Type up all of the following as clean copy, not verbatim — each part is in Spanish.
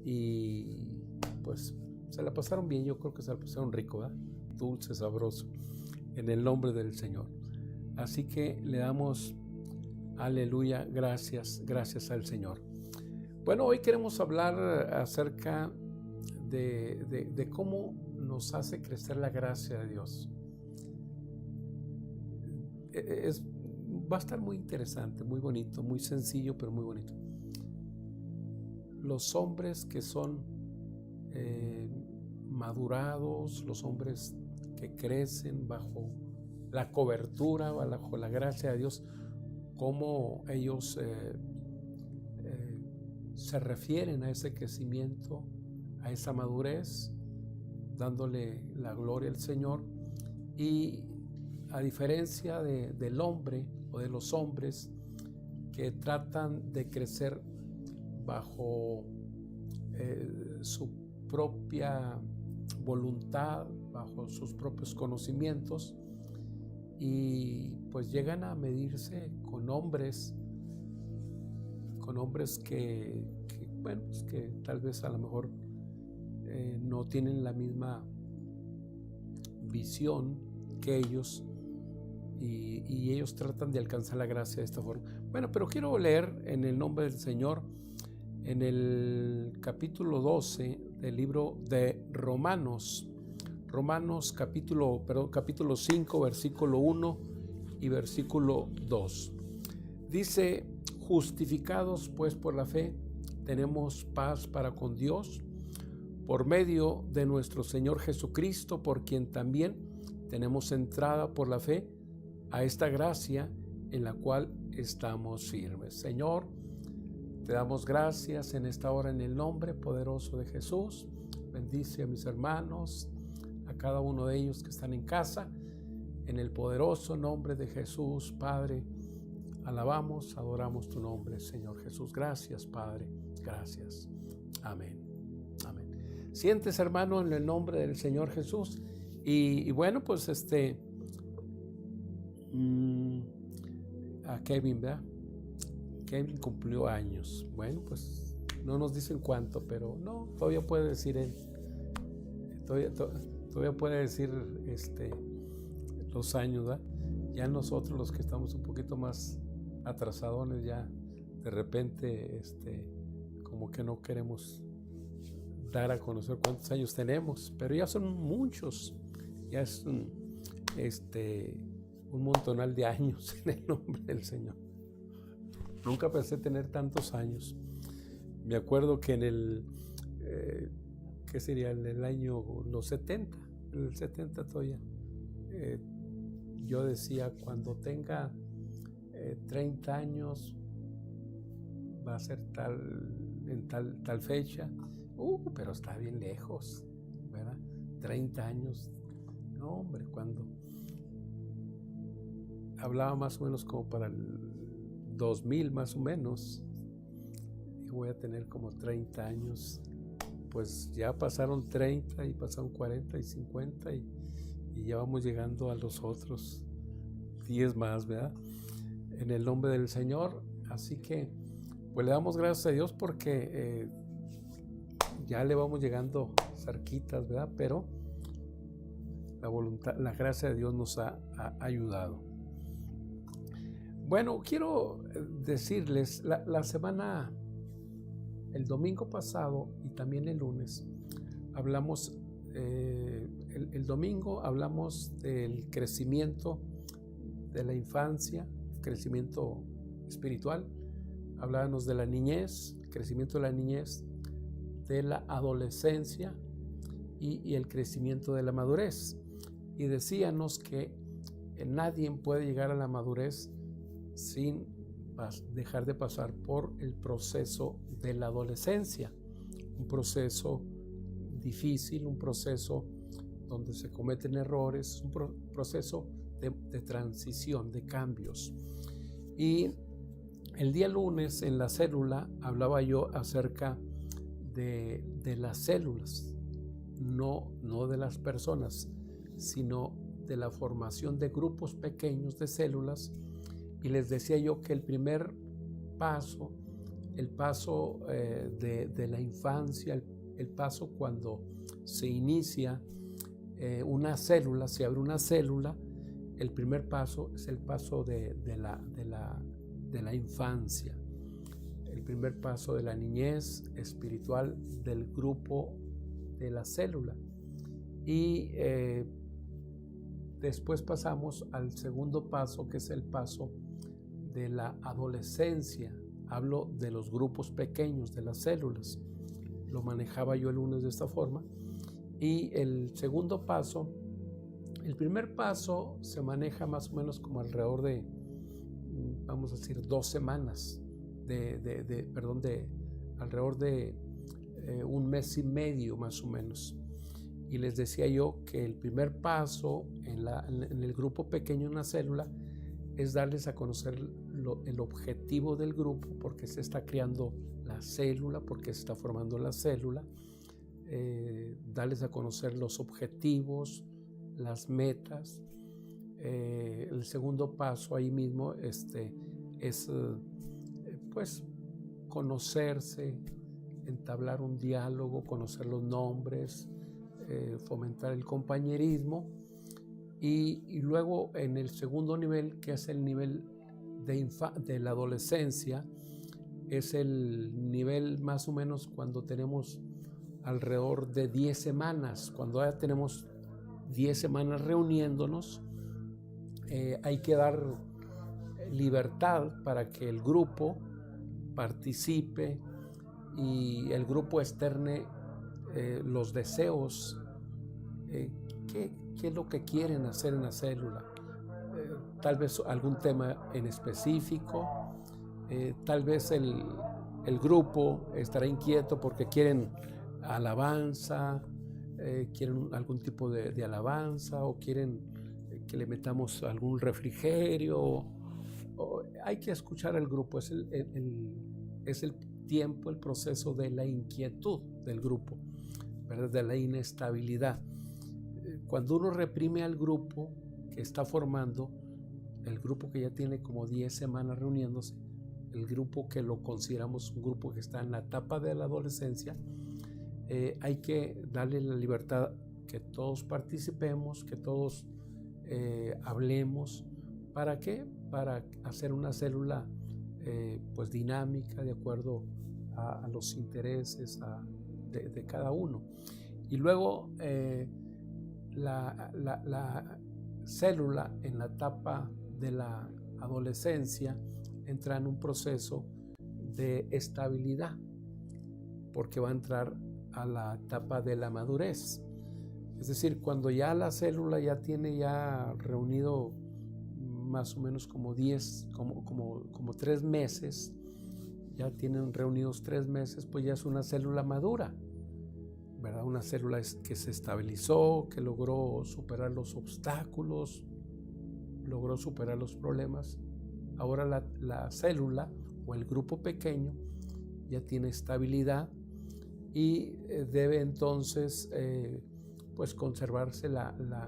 y pues se la pasaron bien. Yo creo que se la pasaron rico, ¿verdad? Dulce, sabroso, en el nombre del Señor. Así que le damos aleluya, gracias al Señor. Bueno, hoy queremos hablar acerca de cómo nos hace crecer la gracia de Dios. Va a estar muy interesante, muy bonito, muy sencillo, pero muy bonito. Los hombres que son madurados, los hombres que crecen bajo la cobertura, bajo la gracia de Dios, cómo ellos se refieren a ese crecimiento, a esa madurez, dándole la gloria al Señor. Y a diferencia del hombre o de los hombres que tratan de crecer bajo su propia voluntad, bajo sus propios conocimientos, y pues llegan a medirse con hombres que tal vez a lo mejor no tienen la misma visión que ellos, y ellos tratan de alcanzar la gracia de esta forma. Bueno, pero quiero leer en el nombre del Señor en el capítulo 12 del libro de Romanos capítulo 5, versículo 1 y versículo 2. Dice: justificados pues por la fe, tenemos paz para con Dios, por medio de nuestro Señor Jesucristo, por quien también tenemos entrada por la fe a esta gracia en la cual estamos firmes. Señor, te damos gracias en esta hora en el nombre poderoso de Jesús. Bendice a mis hermanos, a cada uno de ellos que están en casa, en el poderoso nombre de Jesús. Padre, alabamos, adoramos tu nombre, Señor Jesús. Gracias, Padre, gracias. Amén. Amén. Siéntese, hermano, en el nombre del Señor Jesús. Y bueno, pues a Kevin, ¿verdad? Kevin cumplió años. Bueno, pues no nos dicen cuánto, pero no, todavía puede decir él. Todavía puede decir los años, ¿verdad? Ya nosotros, los que estamos un poquito más atrasadones, ya de repente como que no queremos dar a conocer cuántos años tenemos, pero ya son muchos. Ya es un montonal de años en el nombre del Señor. Nunca pensé tener tantos años. Me acuerdo que en el ¿qué sería? En el año los 70, en el 70 todavía, yo decía, cuando tenga 30 años va a ser en tal fecha. Pero está bien lejos, ¿verdad? 30 años. No, hombre, cuando hablaba más o menos como para el 2000 más o menos, y voy a tener como 30 años. Pues ya pasaron 30 y pasaron 40 y 50 y ya vamos llegando a los otros 10 más, ¿verdad? En el nombre del Señor. Así que pues le damos gracias a Dios porque ya le vamos llegando cerquitas, ¿verdad? Pero la voluntad, la gracia de Dios nos ha ayudado. Bueno, quiero decirles, la semana, el domingo pasado y también el lunes, hablamos, el domingo hablamos del crecimiento de la infancia, crecimiento espiritual. Hablábamos de la niñez, crecimiento de la niñez, de la adolescencia y el crecimiento de la madurez. Y decíamos que nadie puede llegar a la madurez sin dejar de pasar por el proceso de la adolescencia, un proceso difícil, un proceso donde se cometen errores, un proceso de transición, de cambios. Y el día lunes en la célula hablaba yo acerca de las células, no de las personas, sino de la formación de grupos pequeños de células. Y les decía yo que el primer paso el paso de la infancia, el paso cuando se inicia una célula, se abre una célula. El primer paso es el paso de la infancia, el primer paso de la niñez espiritual del grupo de la célula. Y después pasamos al segundo paso, que es el paso de la adolescencia. Hablo de los grupos pequeños de las células. Lo manejaba yo el lunes de esta forma. Y el segundo paso, el primer paso se maneja más o menos como alrededor de, vamos a decir, 2 semanas, alrededor de 1 mes y medio más o menos. Y les decía yo que el primer paso en el grupo pequeño, en una célula, es darles a conocer el objetivo del grupo, porque se está creando la célula, porque se está formando la célula, darles a conocer los objetivos, las metas. El segundo paso ahí mismo es pues conocerse, entablar un diálogo, conocer los nombres, fomentar el compañerismo. Y luego en el segundo nivel, que es el nivel de la adolescencia, es el nivel más o menos cuando tenemos alrededor de 10 semanas. Cuando ya tenemos 10 semanas reuniéndonos, hay que dar libertad para que el grupo participe y el grupo externe los deseos, qué es lo que quieren hacer en la célula, tal vez algún tema en específico, tal vez el grupo estará inquieto porque quieren alabanza, quieren algún tipo de alabanza, o quieren que le metamos algún refrigerio. Hay que escuchar al grupo. Es el tiempo, el proceso de la inquietud del grupo, ¿verdad? De la inestabilidad. Cuando uno reprime al grupo que está formando, el grupo que ya tiene como 10 semanas reuniéndose, el grupo que lo consideramos un grupo que está en la etapa de la adolescencia, hay que darle la libertad, que todos participemos, que todos hablemos. ¿Para qué? Para hacer una célula pues dinámica, de acuerdo a los intereses de cada uno. Y luego la célula en la etapa de la adolescencia entra en un proceso de estabilidad, porque va a entrar a la etapa de la madurez. Es decir, cuando ya la célula ya tiene reunido más o menos como 3 meses, ya tienen reunidos 3 meses, pues ya es una célula madura, ¿verdad? Una célula que se estabilizó, que logró superar los obstáculos, logró superar los problemas. Ahora la célula o el grupo pequeño ya tiene estabilidad y debe entonces pues conservarse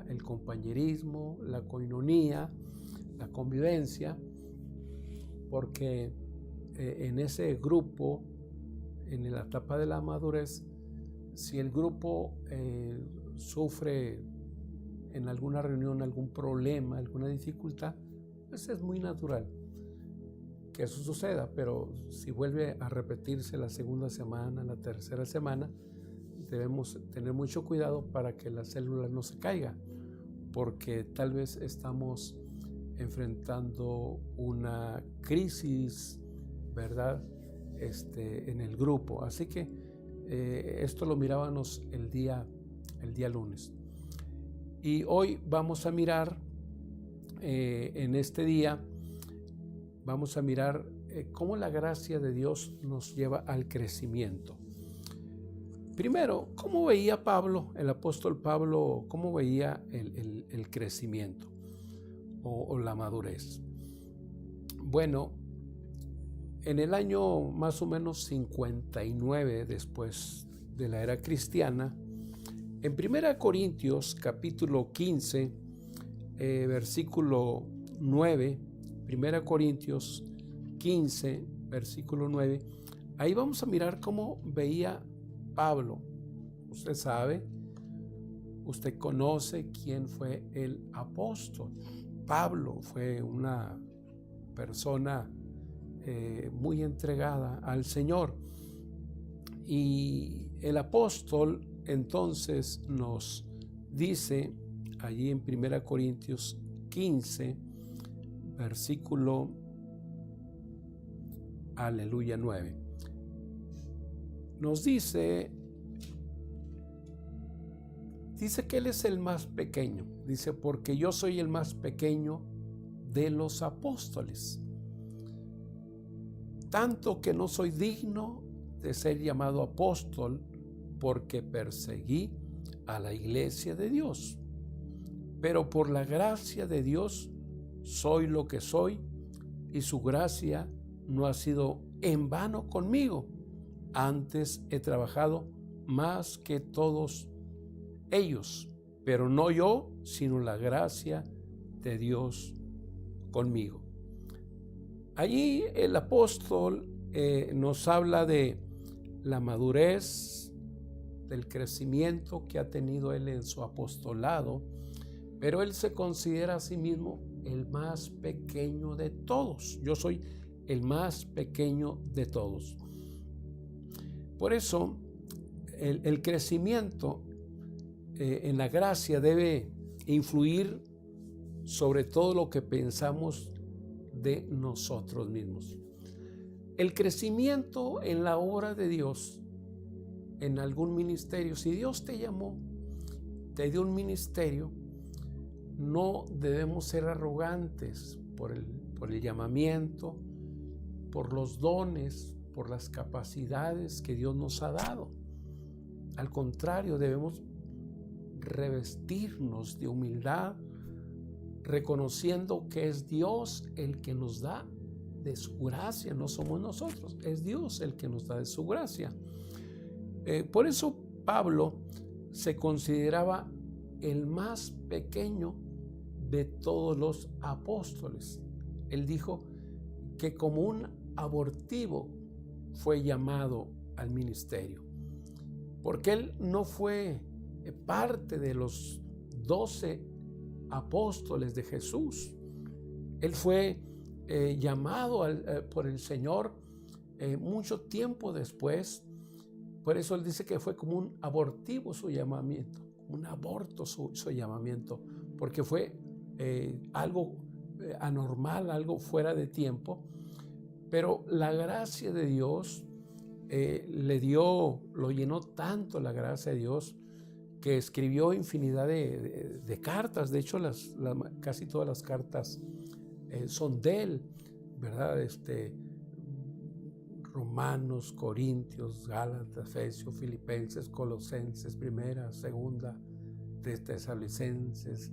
el compañerismo, la coinonía, la convivencia, porque en ese grupo, en la etapa de la madurez, si el grupo sufre en alguna reunión algún problema, alguna dificultad, pues es muy natural que eso suceda. Pero si vuelve a repetirse la segunda semana, la tercera semana, debemos tener mucho cuidado para que la célula no se caiga, porque tal vez estamos enfrentando una crisis, ¿verdad? En el grupo. Así que esto lo mirábamos el día lunes. Y hoy vamos a mirar, en este día, vamos a mirar cómo la gracia de Dios nos lleva al crecimiento. Primero, ¿cómo veía Pablo, el apóstol Pablo, cómo veía el crecimiento o la madurez? Bueno, en el año más o menos 59 después de la era cristiana, en 1 Corintios capítulo 15, versículo 9, 1 Corintios 15, versículo 9, Ahí vamos a mirar cómo veía Pablo. Usted sabe, usted conoce quién fue el apóstol. Pablo fue una persona muy entregada al Señor. Y el apóstol entonces nos dice allí en 1 Corintios 15, versículo, aleluya, 9. Nos dice que Él es el más pequeño. Dice, porque yo soy el más pequeño de los apóstoles, tanto que no soy digno de ser llamado apóstol, porque perseguí a la iglesia de Dios. Pero por la gracia de Dios soy lo que soy, y su gracia no ha sido en vano conmigo. Antes he trabajado más que todos ellos, pero no yo, sino la gracia de Dios conmigo. Allí el apóstol nos habla de la madurez, del crecimiento que ha tenido él en su apostolado, pero él se considera a sí mismo el más pequeño de todos. Yo soy el más pequeño de todos. Por eso el crecimiento en la gracia debe influir sobre todo lo que pensamos de nosotros mismos. El crecimiento en la obra de Dios, en algún ministerio, si Dios te llamó, te dio un ministerio, no debemos ser arrogantes por el llamamiento, por los dones, por las capacidades que Dios nos ha dado. Al contrario, debemos revestirnos de humildad, reconociendo que es Dios el que nos da de su gracia, no somos nosotros, es Dios el que nos da de su gracia. Por eso Pablo se consideraba el más pequeño de todos los apóstoles. Él dijo que como un abortivo fue llamado al ministerio, porque él no fue parte de los 12 apóstoles de Jesús. Él fue llamado por el Señor mucho tiempo después. Por eso él dice que fue como un abortivo su llamamiento, un aborto su llamamiento, porque fue algo anormal, algo fuera de tiempo. Pero la gracia de Dios lo llenó tanto la gracia de Dios, que escribió infinidad de cartas. De hecho, casi todas las cartas son de él, ¿verdad? Romanos, Corintios, Gálatas, Efesios, Filipenses, Colosenses, Primera, Segunda, de Tesalonicenses,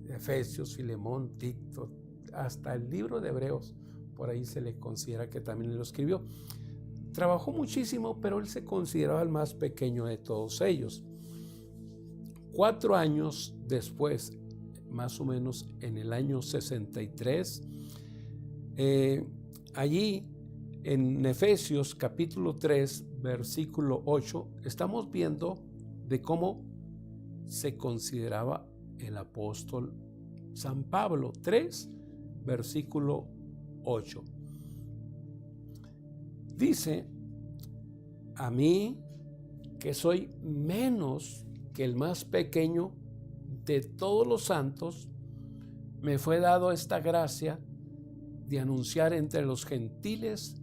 Efesios, Filemón, Tito, hasta el libro de Hebreos, por ahí se le considera que también lo escribió. Trabajó muchísimo, pero él se consideraba el más pequeño de todos ellos. 4 años después, más o menos en el año 63, allí en Efesios capítulo 3, versículo 8, estamos viendo de cómo se consideraba el apóstol San Pablo. 3, versículo 8. Dice: a mí, que soy menos que el más pequeño de todos los santos, me fue dado esta gracia de anunciar entre los gentiles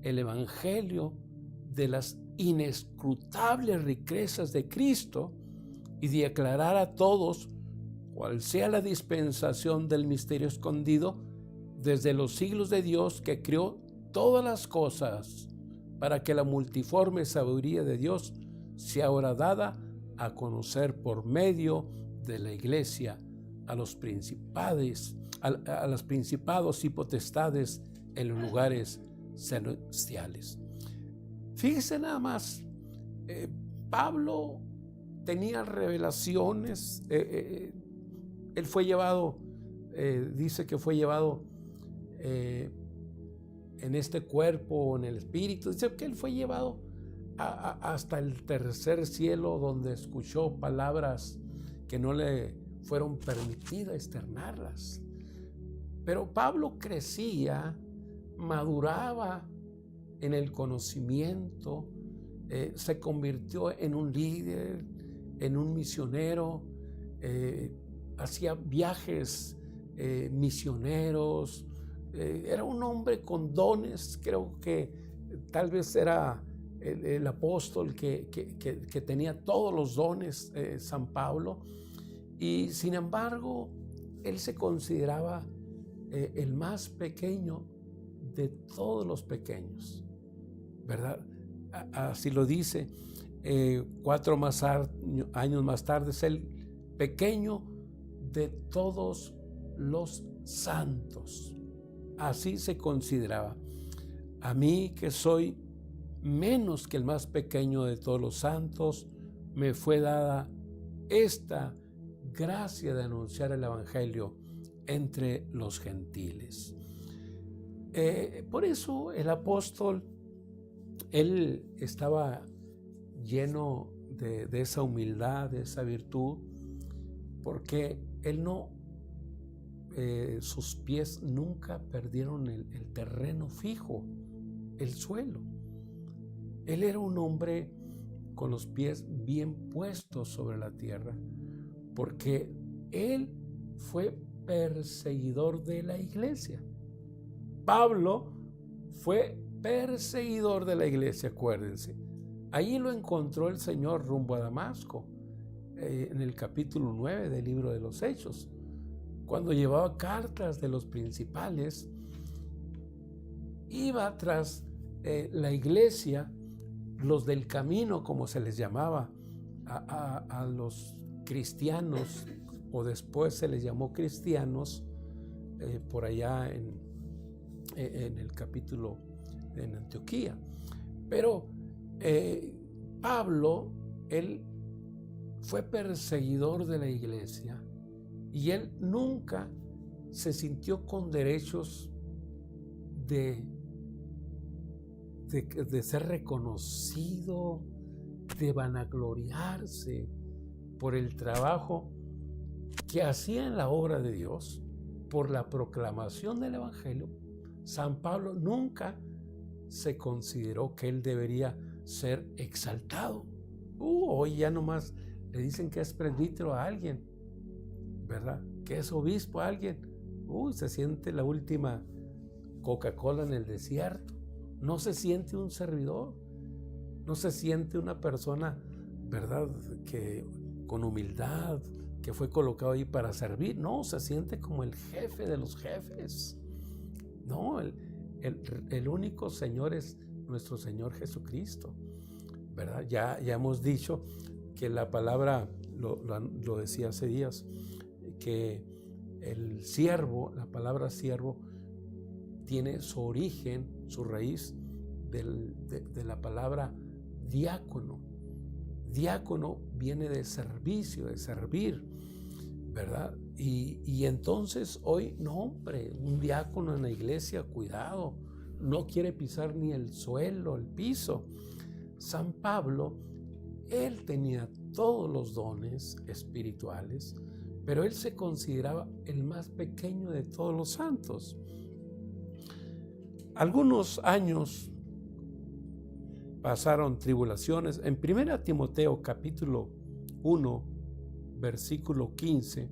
el evangelio de las inescrutables riquezas de Cristo, y de aclarar a todos cuál sea la dispensación del misterio escondido desde los siglos de Dios, que creó todas las cosas, para que la multiforme sabiduría de Dios sea ahora dada a conocer por medio de la iglesia a los principados y potestades en los lugares celestiales. Fíjese nada más, Pablo tenía revelaciones. Él fue llevado, dice que fue llevado en este cuerpo o en el espíritu. Dice que él fue llevado hasta el tercer cielo, donde escuchó palabras que no le fueron permitidas externarlas. Pero Pablo crecía, maduraba en el conocimiento, se convirtió en un líder, en un misionero, hacía viajes misioneros, era un hombre con dones. Creo que tal vez era el apóstol que tenía todos los dones, San Pablo, y sin embargo él se consideraba el más pequeño de todos los pequeños, ¿verdad? Así lo dice. 4 años más tarde, es el pequeño de todos los santos. Así se consideraba. A mí, que soy menos que el más pequeño de todos los santos, me fue dada esta gracia de anunciar el evangelio entre los gentiles. Por eso el apóstol, él estaba lleno de esa humildad, de esa virtud, porque él no, sus pies nunca perdieron el terreno fijo, el suelo. Él era un hombre con los pies bien puestos sobre la tierra, porque él fue perseguidor de la iglesia. Pablo fue perseguidor de la iglesia, acuérdense. Allí lo encontró el Señor rumbo a Damasco, en el capítulo 9 del libro de los Hechos, cuando llevaba cartas de los principales. Iba tras la iglesia, los del camino, como se les llamaba a los cristianos, o después se les llamó cristianos, por allá en el capítulo en Antioquía. Pero Pablo, él fue perseguidor de la iglesia, y él nunca se sintió con derechos de ser reconocido, de vanagloriarse por el trabajo que hacía en la obra de Dios, por la proclamación del evangelio. San Pablo nunca se consideró que él debería ser exaltado. Hoy ya nomás le dicen que es presbítero a alguien, ¿verdad? Que es obispo a alguien. Se siente la última Coca-Cola en el desierto. No se siente un servidor, no se siente una persona, ¿verdad?, que con humildad, que fue colocado ahí para servir. No, se siente como el jefe de los jefes. No, el único Señor es nuestro Señor Jesucristo, ¿verdad? Ya hemos dicho que la palabra, lo decía hace días, que el siervo, la palabra siervo, tiene su origen, su raíz de la palabra diácono. Diácono viene de servicio, de servir, ¿verdad? Y entonces hoy, no, hombre, un diácono en la iglesia, cuidado, no quiere pisar ni el suelo, el piso. San Pablo, él tenía todos los dones espirituales, pero él se consideraba el más pequeño de todos los santos. Algunos años pasaron tribulaciones. En 1 Timoteo capítulo 1, versículo 15,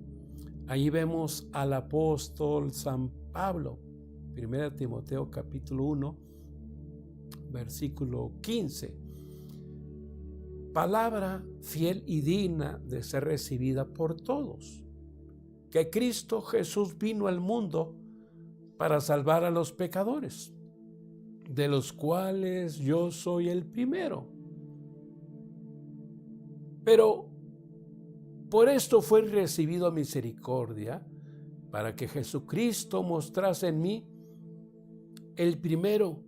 ahí vemos al apóstol San Pablo. 1 Timoteo capítulo 1, versículo 15. Palabra fiel y digna de ser recibida por todos, que Cristo Jesús vino al mundo para salvar a los pecadores, de los cuales yo soy el primero. Pero por esto fue recibido a misericordia, para que Jesucristo mostrase en mí, el primero,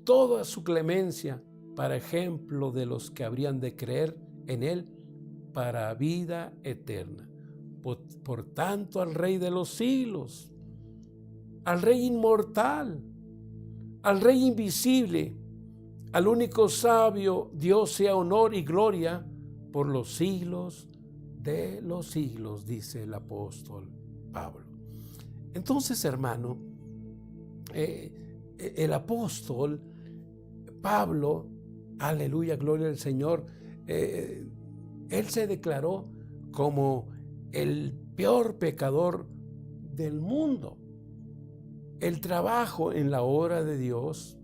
toda su clemencia, para ejemplo de los que habrían de creer en él para vida eterna. Por tanto, al Rey de los siglos, al Rey inmortal, al Rey invisible, al único sabio, Dios sea honor y gloria por los siglos de los siglos, dice el apóstol Pablo. Entonces, hermano, el apóstol Pablo, aleluya, gloria al Señor, él se declaró como el peor pecador del mundo. El trabajo en la obra de Dios,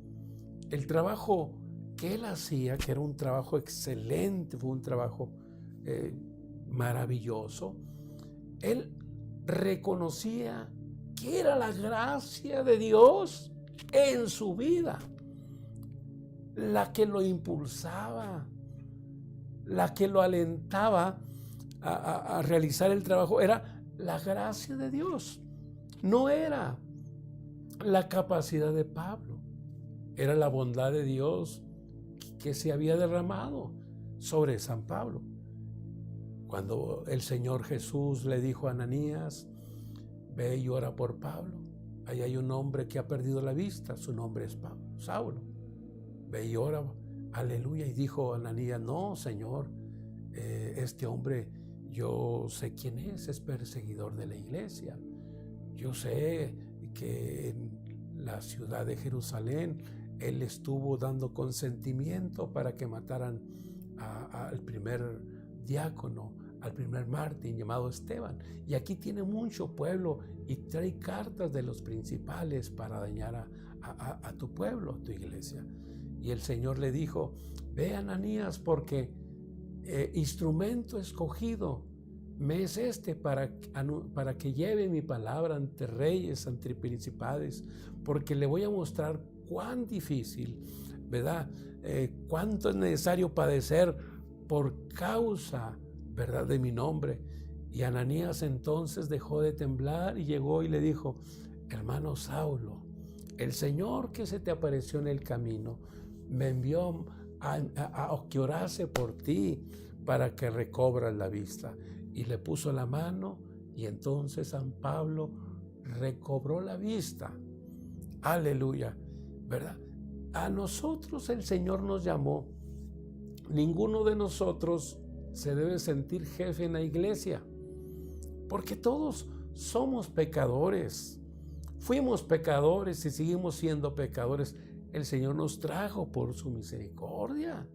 el trabajo que él hacía, que era un trabajo excelente, fue un trabajo maravilloso, él reconocía que era la gracia de Dios en su vida la que lo impulsaba, la que lo alentaba a realizar el trabajo. Era la gracia de Dios, no era la capacidad de Pablo, era la bondad de Dios que se había derramado sobre San Pablo. Cuando el Señor Jesús le dijo a Ananías, ve y ora por Pablo, ahí hay un hombre que ha perdido la vista, su nombre es Saulo, ve y ora, aleluya. Y dijo Ananías, no, Señor, este hombre, yo sé quién es perseguidor de la iglesia, yo sé que en la ciudad de Jerusalén él estuvo dando consentimiento para que mataran al primer diácono, al primer mártir llamado Esteban, y aquí tiene mucho pueblo y trae cartas de los principales para dañar a tu pueblo, a tu iglesia. Y el Señor le dijo, ve, Ananías, porque instrumento escogido me es para que lleve mi palabra ante reyes, ante principales, porque le voy a mostrar cuán difícil, ¿verdad? Cuánto es necesario padecer por causa, ¿verdad?, de mi nombre. Y Ananías entonces dejó de temblar y llegó y le dijo, hermano Saulo, el Señor que se te apareció en el camino me envió a que orase por ti para que recobras la vista. Y le puso la mano y entonces San Pablo recobró la vista. Aleluya, ¿verdad? A nosotros el Señor nos llamó. Ninguno de nosotros se debe sentir jefe en la iglesia, porque todos somos pecadores. Fuimos pecadores y seguimos siendo pecadores. El Señor nos trajo por su misericordia.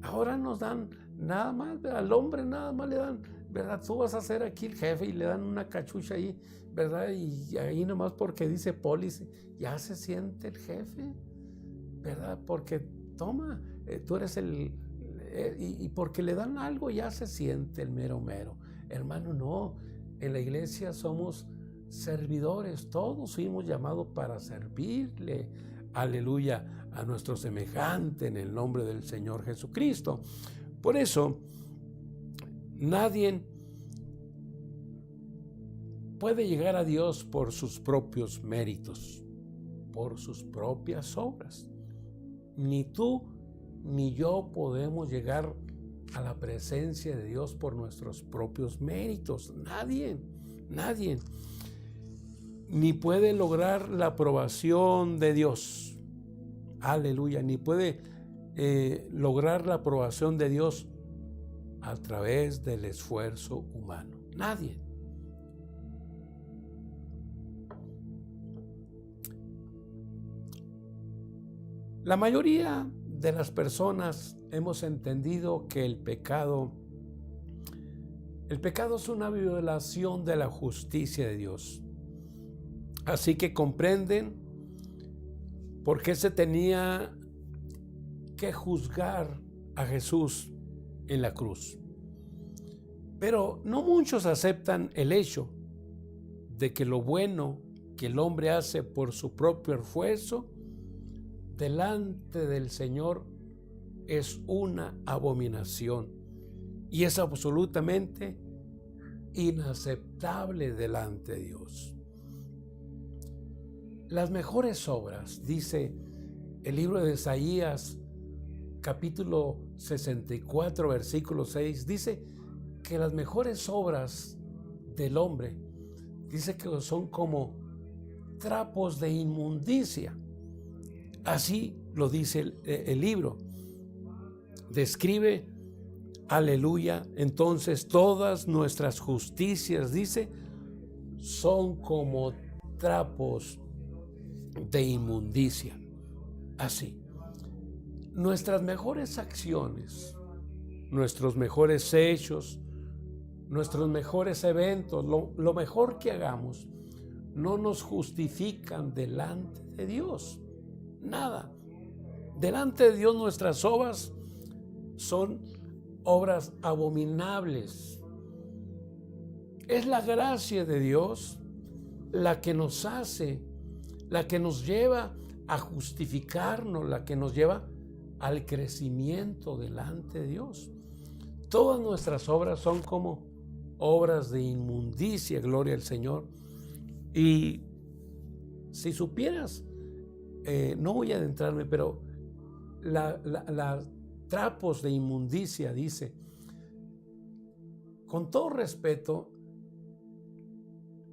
Ahora nos dan nada más, al hombre nada más le dan, ¿verdad? Tú vas a ser aquí el jefe y le dan una cachucha ahí, ¿verdad? Y ahí nomás porque dice pólice, ya se siente el jefe, ¿verdad? Porque toma, tú eres y porque le dan algo ya se siente el mero mero. Hermano, no, en la iglesia somos servidores, todos fuimos llamados para servirle, aleluya, a nuestro semejante en el nombre del Señor Jesucristo. Por eso, nadie puede llegar a Dios por sus propios méritos, por sus propias obras. Ni tú ni yo podemos llegar a la presencia de Dios por nuestros propios méritos. Nadie. Ni puede lograr la aprobación de Dios. Aleluya. Ni puede lograr la aprobación de Dios a través del esfuerzo humano. Nadie. La mayoría de las personas hemos entendido que el pecado es una violación de la justicia de Dios. Así que comprenden por qué se tenía que juzgar a Jesús en la cruz. Pero no muchos aceptan el hecho de que lo bueno que el hombre hace por su propio esfuerzo delante del Señor es una abominación y es absolutamente inaceptable delante de Dios. Las mejores obras, dice el libro de Isaías, capítulo 64, versículo 6, dice que las mejores obras del hombre, dice que son como trapos de inmundicia. Así lo dice el libro. Describe, aleluya, entonces todas nuestras justicias, dice, son como trapos de inmundicia. Así, nuestras mejores acciones, nuestros mejores hechos, nuestros mejores eventos, lo mejor que hagamos, no nos justifican delante de Dios. Nada. Delante de Dios nuestras obras son obras abominables. Es la gracia de Dios la que nos hace, la que nos lleva a justificarnos, la que nos lleva al crecimiento delante de Dios. Todas nuestras obras son como obras de inmundicia, gloria al Señor. Y si supieras, no voy a adentrarme, pero la trapos de inmundicia, dice, con todo respeto,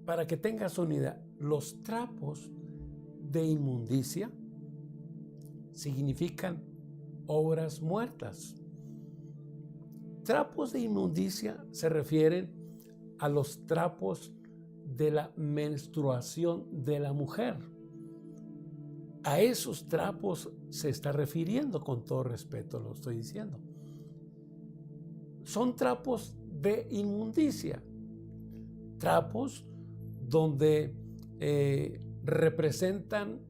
para que tengas una idea, los trapos de inmundicia significan obras muertas. Trapos de inmundicia se refieren a los trapos de la menstruación de la mujer. A esos trapos se está refiriendo, con todo respeto lo estoy diciendo. Son trapos de inmundicia, trapos donde representan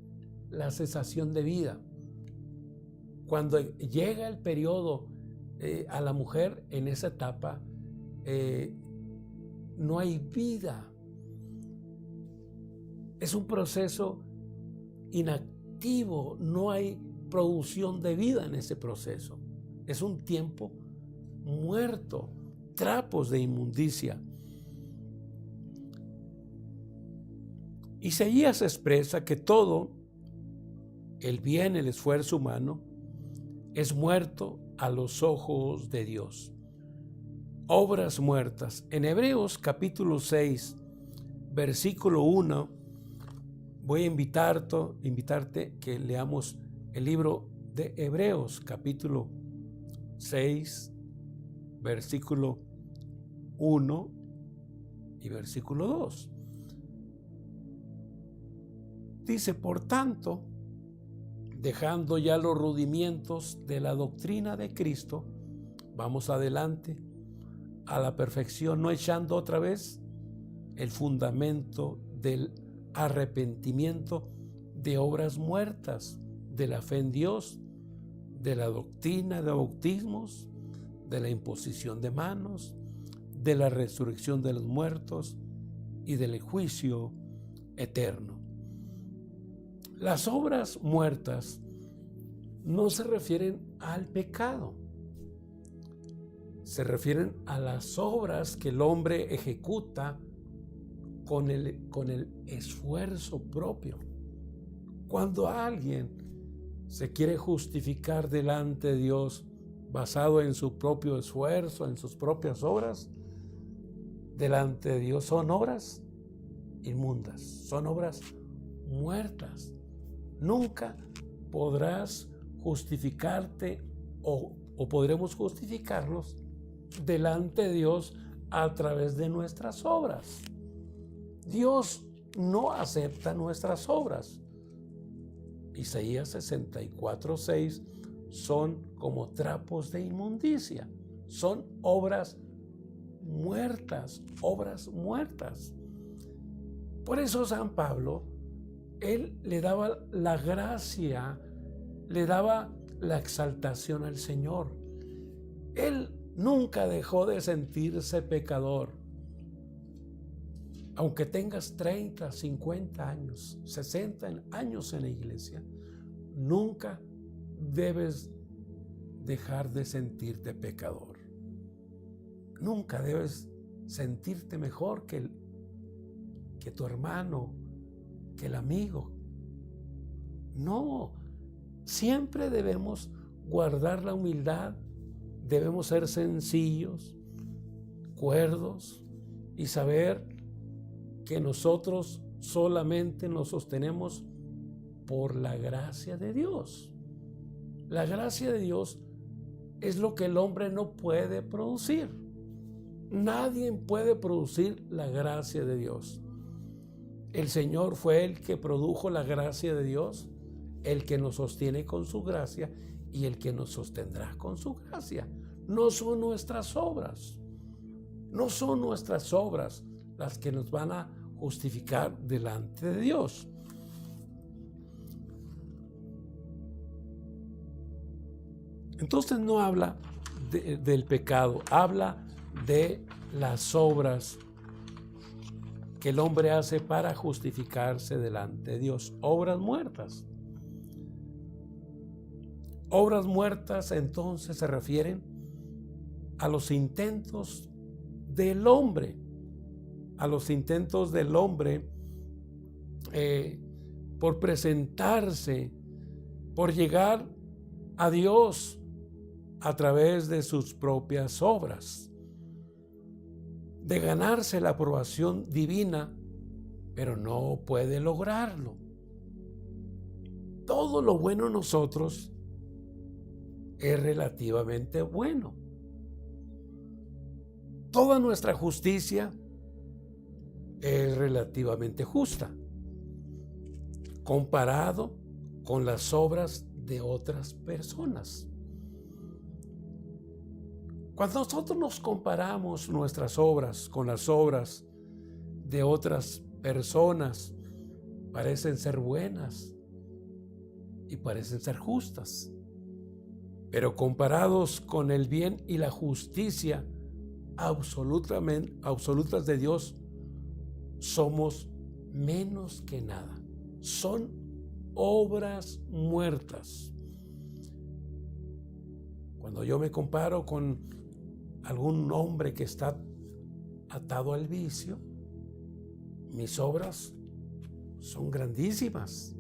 la cesación de vida. Cuando llega el periodo a la mujer en esa etapa, no hay vida. Es un proceso inactivo, no hay producción de vida en ese proceso. Es un tiempo muerto, trapos de inmundicia. Isaías expresa que todo el bien, el esfuerzo humano, es muerto a los ojos de Dios. Obras muertas. En Hebreos capítulo 6, versículo 1, voy a invitarte que leamos el libro de Hebreos capítulo 6, versículo 1 y versículo 2. Dice, por tanto, dejando ya los rudimientos de la doctrina de Cristo, vamos adelante a la perfección, no echando otra vez el fundamento del arrepentimiento de obras muertas, de la fe en Dios, de la doctrina de bautismos, de la imposición de manos, de la resurrección de los muertos y del juicio eterno. Las obras muertas no se refieren al pecado, se refieren a las obras que el hombre ejecuta con el esfuerzo propio. Cuando alguien se quiere justificar delante de Dios basado en su propio esfuerzo, en sus propias obras, delante de Dios son obras inmundas, son obras muertas. Nunca podrás justificarte o podremos justificarnos delante de Dios a través de nuestras obras. Dios no acepta nuestras obras. Isaías 64:6 son como trapos de inmundicia, son obras muertas, obras muertas. Por eso San Pablo, él le daba la gracia, le daba la exaltación al Señor. Él nunca dejó de sentirse pecador. Aunque tengas 30, 50 años, 60 años en la iglesia, nunca debes dejar de sentirte pecador. Nunca debes sentirte mejor que tu hermano, que el amigo. No, siempre debemos guardar la humildad, debemos ser sencillos, cuerdos y saber que nosotros solamente nos sostenemos por la gracia de Dios. La gracia de Dios es lo que el hombre no puede producir. Nadie puede producir la gracia de Dios. El Señor fue el que produjo la gracia de Dios, el que nos sostiene con su gracia y el que nos sostendrá con su gracia. No son nuestras obras. No son nuestras obras las que nos van a justificar delante de Dios. Entonces no habla del pecado, habla de las obras que el hombre hace para justificarse delante de Dios. Obras muertas. Obras muertas entonces se refieren a los intentos del hombre, por presentarse, por llegar a Dios a través de sus propias obras, de ganarse la aprobación divina, pero no puede lograrlo. Todo lo bueno en nosotros es relativamente bueno. Toda nuestra justicia es relativamente justa, comparado con las obras de otras personas. Cuando nosotros nos comparamos nuestras obras con las obras de otras personas, parecen ser buenas y parecen ser justas, pero comparados con el bien y la justicia absolutas de Dios, somos menos que nada. Son obras muertas. Cuando yo me comparo con algún hombre que está atado al vicio, mis obras son grandísimas,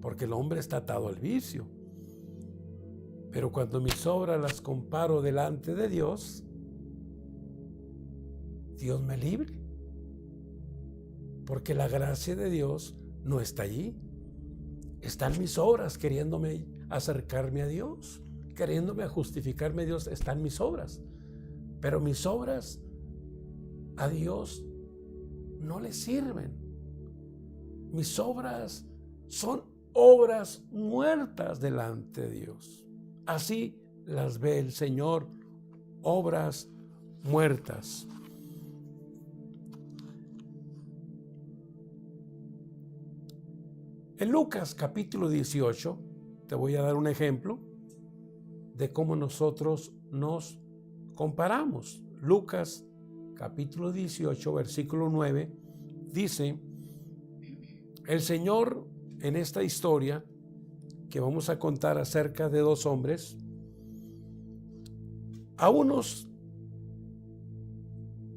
porque el hombre está atado al vicio. Pero cuando mis obras las comparo delante de Dios, Dios me libre, porque la gracia de Dios no está allí. Están mis obras queriéndome acercarme a Dios, queriéndome justificarme a Dios. Están mis obras, pero mis obras a Dios no le sirven. Mis obras son obras muertas delante de Dios. Así las ve el Señor, obras muertas. En Lucas capítulo 18, te voy a dar un ejemplo de cómo nosotros nos comparamos. Lucas capítulo 18, versículo 9, dice: el Señor, en esta historia que vamos a contar acerca de dos hombres, a unos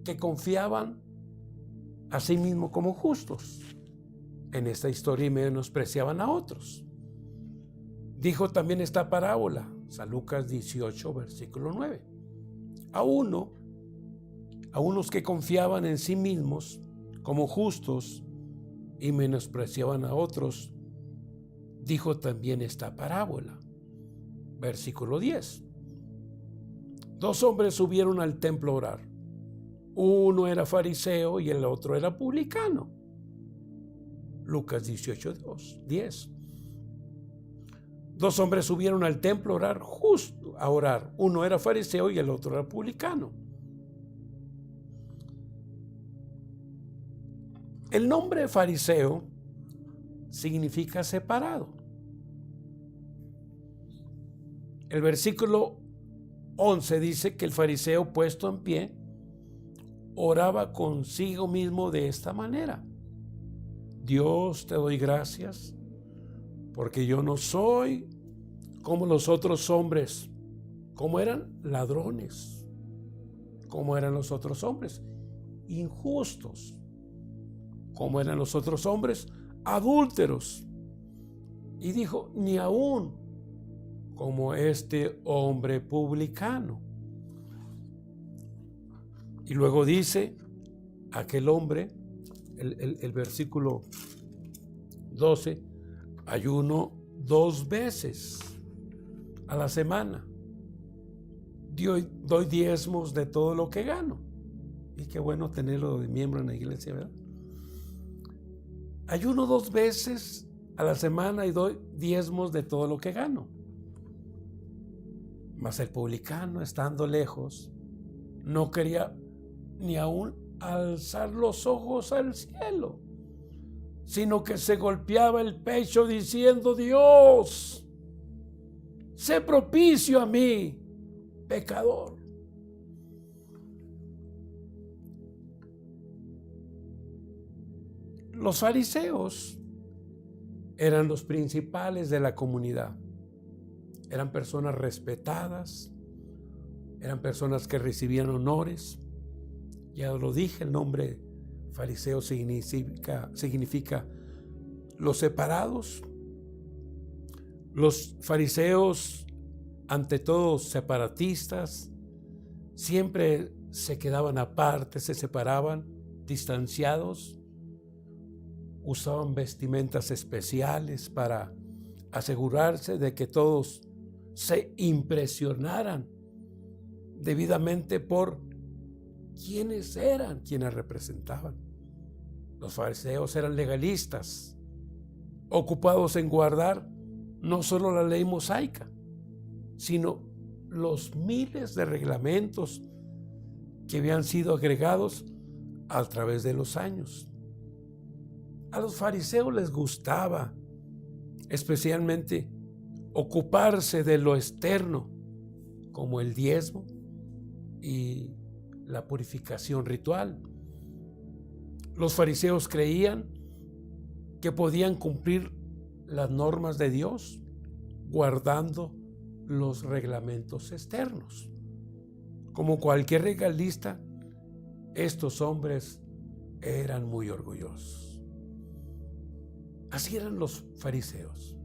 que confiaban a sí mismos como justos en esta historia y menospreciaban a otros. Dijo también esta parábola, San Lucas 18, versículo 9. A unos que confiaban en sí mismos como justos y menospreciaban a otros, dijo también esta parábola. Versículo 10. Dos hombres subieron al templo a orar. Uno era fariseo y el otro era publicano. Lucas 18, 10. Dos hombres subieron al templo a orar. Uno era fariseo y el otro era publicano. El nombre fariseo significa separado. El versículo 11 dice que el fariseo, puesto en pie, oraba consigo mismo de esta manera: Dios, te doy gracias porque yo no soy como los otros hombres. ¿Cómo eran? Ladrones. ¿Cómo eran los otros hombres? Injustos. ¿Cómo eran los otros hombres? Adúlteros. Y dijo, ni aún como este hombre publicano. Y luego dice, aquel hombre, el versículo 12, ayuno 2 veces a la semana, doy diezmos de todo lo que gano. Y qué bueno tenerlo de miembro en la iglesia, ¿verdad? Ayuno 2 veces a la semana y doy diezmos de todo lo que gano. Mas el publicano, estando lejos, no quería ni aún alzar los ojos al cielo, sino que se golpeaba el pecho diciendo: Dios, sé propicio a mí, pecador. Los fariseos eran los principales de la comunidad. Eran personas respetadas, eran personas que recibían honores. Ya lo dije, el nombre fariseo significa los separados. Los fariseos, ante todo separatistas, siempre se quedaban aparte, se separaban, distanciados. Usaban vestimentas especiales para asegurarse de que todos se impresionaran debidamente por quiénes eran, quienes representaban. Los fariseos eran legalistas, ocupados en guardar no solo la ley mosaica, sino los miles de reglamentos que habían sido agregados a través de los años. A los fariseos les gustaba especialmente ocuparse de lo externo, como el diezmo y la purificación ritual. Los fariseos creían que podían cumplir las normas de Dios guardando los reglamentos externos. Como cualquier legalista, estos hombres eran muy orgullosos. Así eran los fariseos.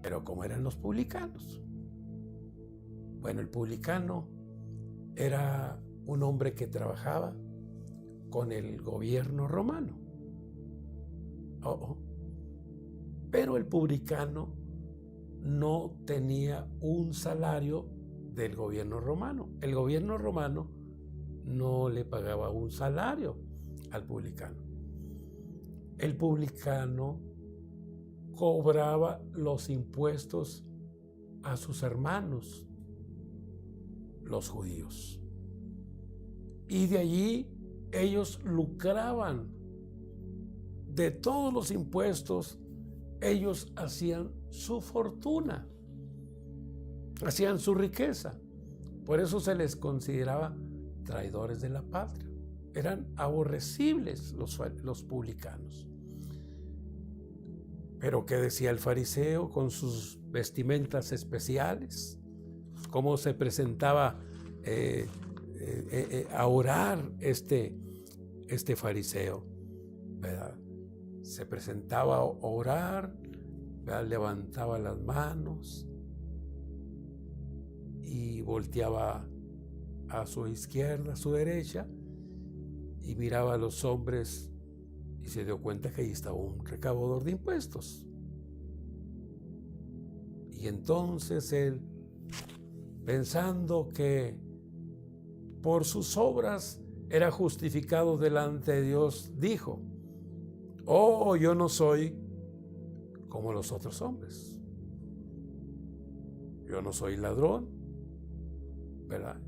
Pero ¿cómo eran los publicanos? Bueno, el publicano era un hombre que trabajaba con el gobierno romano. Pero el publicano no tenía un salario del gobierno romano. El gobierno romano no le pagaba un salario al publicano. El publicano cobraba los impuestos a sus hermanos, los judíos. Y de allí ellos lucraban. De todos los impuestos, ellos hacían su fortuna, hacían su riqueza. Por eso se les consideraba traidores de la patria. Eran aborrecibles los publicanos. Pero ¿qué decía el fariseo con sus vestimentas especiales? ¿Cómo se presentaba a orar este fariseo? ¿Verdad? Se presentaba a orar, ¿verdad? Levantaba las manos y volteaba a su izquierda, a su derecha, y miraba a los hombres y se dio cuenta que ahí estaba un recaudador de impuestos. Y entonces él, pensando que por sus obras era justificado delante de Dios, dijo: oh, yo no soy como los otros hombres. Yo no soy ladrón, ¿verdad?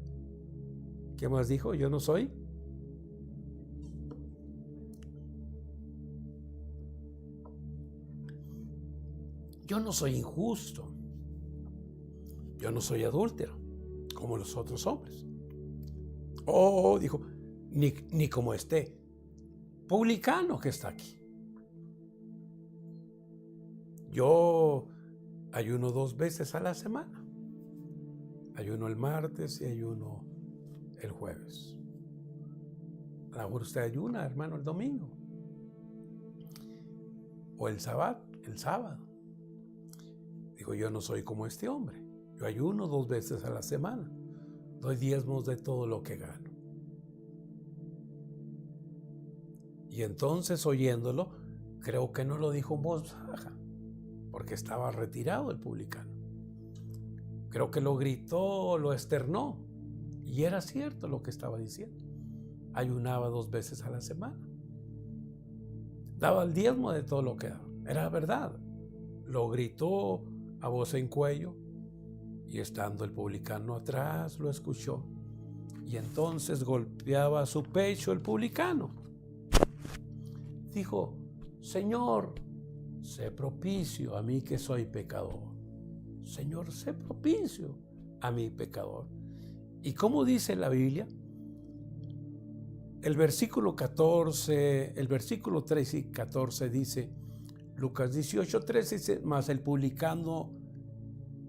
¿Qué más dijo? Yo no soy. Yo no soy injusto. Yo no soy adúltero, como los otros hombres. Oh, dijo, ni como este publicano que está aquí. Yo ayuno 2 veces a la semana. Ayuno el martes y ayuno el jueves. A lo mejor usted ayuna, hermano, el domingo. O el sábado. Digo, yo no soy como este hombre. Yo ayuno 2 veces a la semana. Doy diezmos de todo lo que gano. Y entonces, oyéndolo, creo que no lo dijo en voz baja. porque estaba retirado el publicano. Creo que lo gritó, lo externó, y era cierto lo que estaba diciendo. Ayunaba 2 veces a la semana. Daba el diezmo de todo lo que daba. Era verdad. Lo gritó a voz en cuello, y estando el publicano atrás lo escuchó, y entonces golpeaba su pecho el publicano. Dijo: Señor, sé propicio a mí que soy pecador. Señor, sé propicio a mí pecador. ¿Y cómo dice la Biblia? El versículo 14, el versículo 13 y 14 dice, Lucas 18:13 dice: mas el publicano,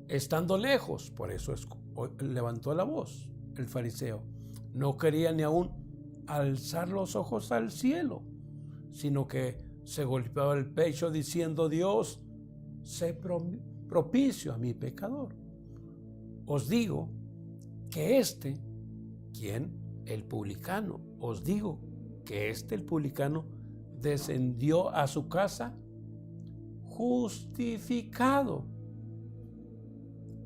estando lejos, por eso levantó la voz, el fariseo, no quería ni aún alzar los ojos al cielo, sino que se golpeaba el pecho diciendo: Dios, sé propicio a mi pecador. Os digo que ¿quién? El publicano. Os digo que el publicano, descendió a su casa justificado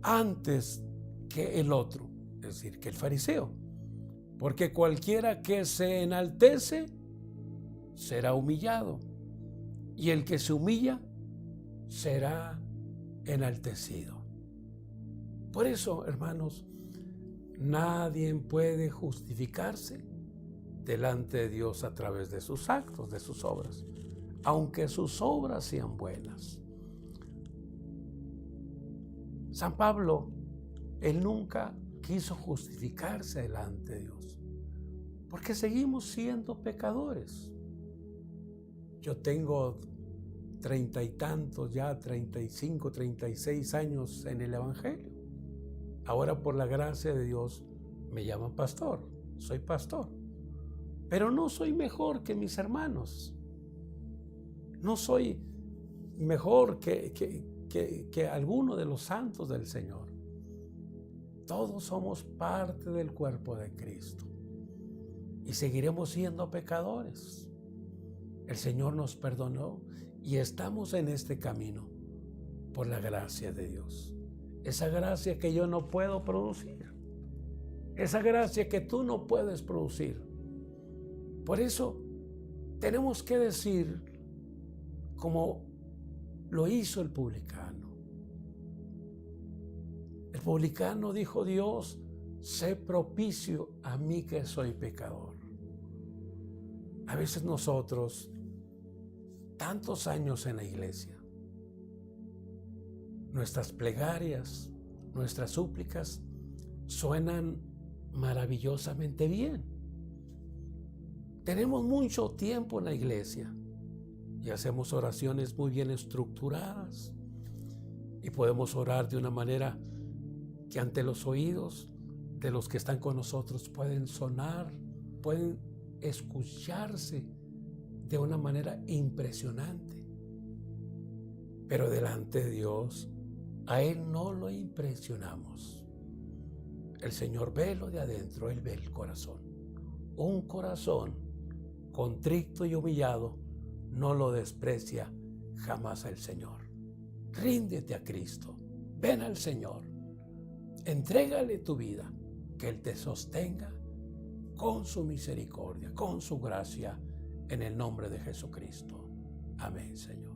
antes que el otro, es decir, que el fariseo. Porque cualquiera que se enaltece será humillado, y el que se humilla será enaltecido. Por eso, hermanos, nadie puede justificarse delante de Dios a través de sus actos, de sus obras, aunque sus obras sean buenas. San Pablo, él nunca quiso justificarse delante de Dios, porque seguimos siendo pecadores. Yo tengo 30 y tantos, ya 35, 36 años en el Evangelio. Ahora, por la gracia de Dios, me llaman pastor, soy pastor. Pero no soy mejor que mis hermanos. No soy mejor que alguno de los santos del Señor. Todos somos parte del cuerpo de Cristo y seguiremos siendo pecadores. El Señor nos perdonó y estamos en este camino por la gracia de Dios. Esa gracia que yo no puedo producir. Esa gracia que tú no puedes producir. Por eso tenemos que decir, como lo hizo el publicano. El publicano dijo: Dios, sé propicio a mí que soy pecador. A veces nosotros, tantos años en la iglesia, nuestras plegarias, nuestras súplicas suenan maravillosamente bien. Tenemos mucho tiempo en la iglesia y hacemos oraciones muy bien estructuradas, y podemos orar de una manera que ante los oídos de los que están con nosotros pueden sonar, pueden escucharse de una manera impresionante. Pero delante de Dios, a Él no lo impresionamos. El Señor ve lo de adentro, Él ve el corazón. Un corazón contrito y humillado no lo desprecia jamás el Señor. Ríndete a Cristo, ven al Señor, entrégale tu vida, que Él te sostenga con su misericordia, con su gracia, en el nombre de Jesucristo. Amén, Señor.